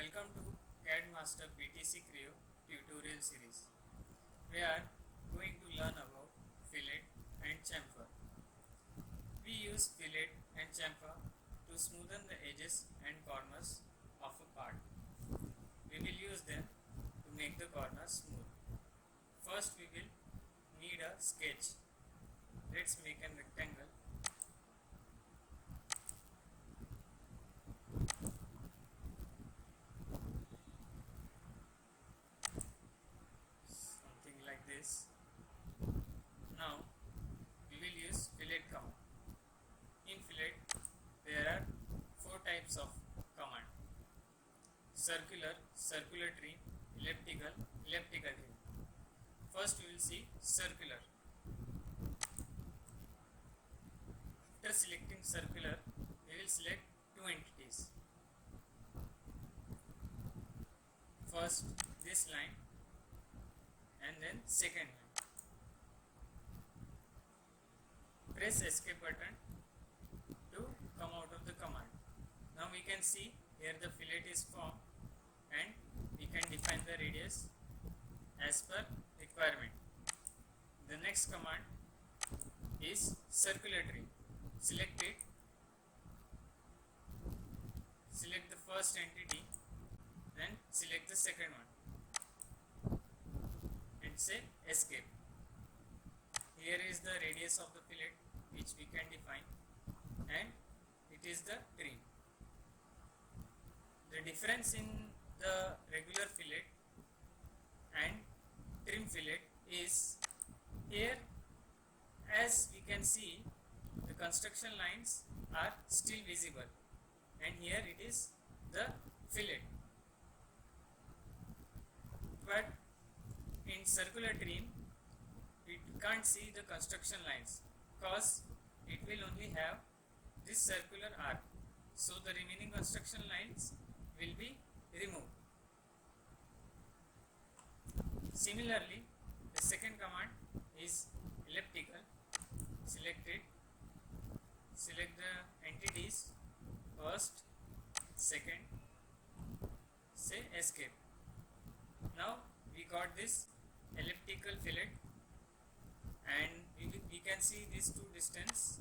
Welcome to CAD Master PTC Creo tutorial series. We are going to learn about fillet and chamfer. We use fillet and chamfer to smoothen the edges and corners of a part. We will use them to make the corners smooth. First we will need a sketch. Let's make a rectangle. Something like this. Now we will use fillet command. In fillet there are four types of command: circular, circular trim, elliptical, elliptical trim. First we will see circular. After selecting circular, we will select two entities. First this line and then second line. Press escape button to come out of the command. Now we can see here the fillet is formed and we can define the radius as per requirement. The next command is circular trim. Select it, select the first entity, then select the second one and say escape. Here is the radius of the fillet which we can define and it is the trim. The difference in the regular fillet and trim fillet is here, as we can see, the construction lines are still visible and here it is the fillet. But in circular trim we can't see the construction lines because it will only have this circular arc, so the remaining construction lines will be removed. Similarly, the second command is elliptical. Select it, select the entities, first, second, say escape. Now we got this elliptical fillet and we can see these two distance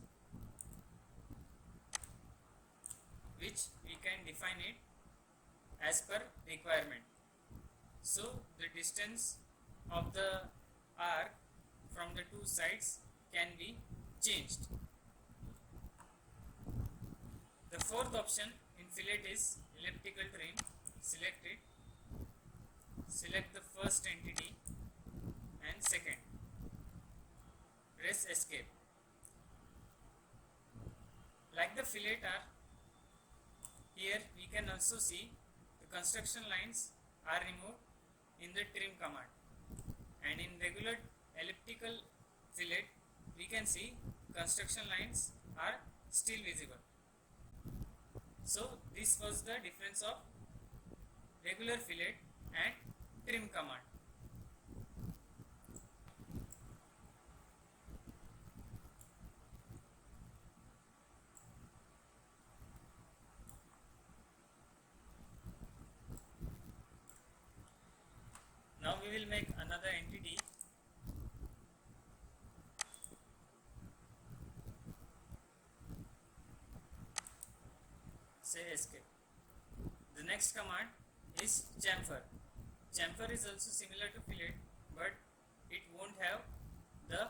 which we can define it as per requirement. So the distance of the arc from the two sides can be changed. The fourth option in fillet is elliptical trim. Select it, select the first entity and second, press escape. Like the fillet arc, here we can also see the construction lines are removed in the trim command, and in regular elliptical fillet we can see construction lines are still visible. So this was the difference of regular fillet and trim command. Now we will make another entity. Say escape. The next command is chamfer. Chamfer is also similar to fillet, but it won't have the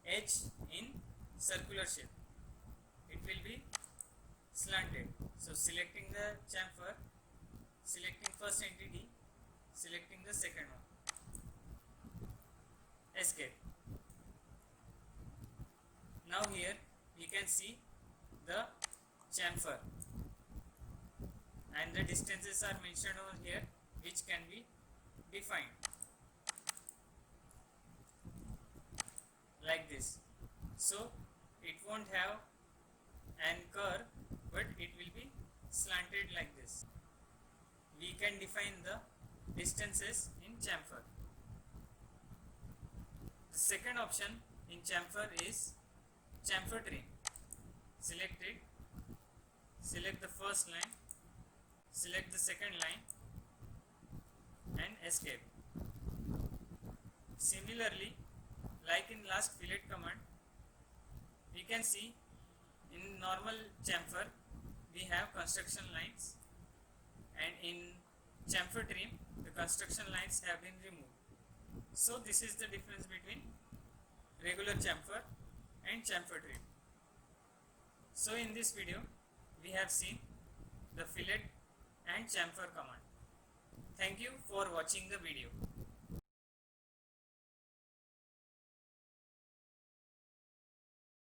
edge in circular shape. It will be slanted. So selecting the chamfer, selecting first entity, selecting the second one, escape. Now here we can see the chamfer and the distances are mentioned over here which can be defined like this. So it won't have an curve but it will be slanted like this. We can define the distances in chamfer. The second option in chamfer is chamfer trim. Select it, select the first line, select the second line and escape. Similarly, like in last fillet command, we can see in normal chamfer we have construction lines, and in chamfer trim the construction lines have been removed. So this is the difference between regular chamfer and chamfer trim. So in this video we have seen the fillet and chamfer command. Thank you for watching the video.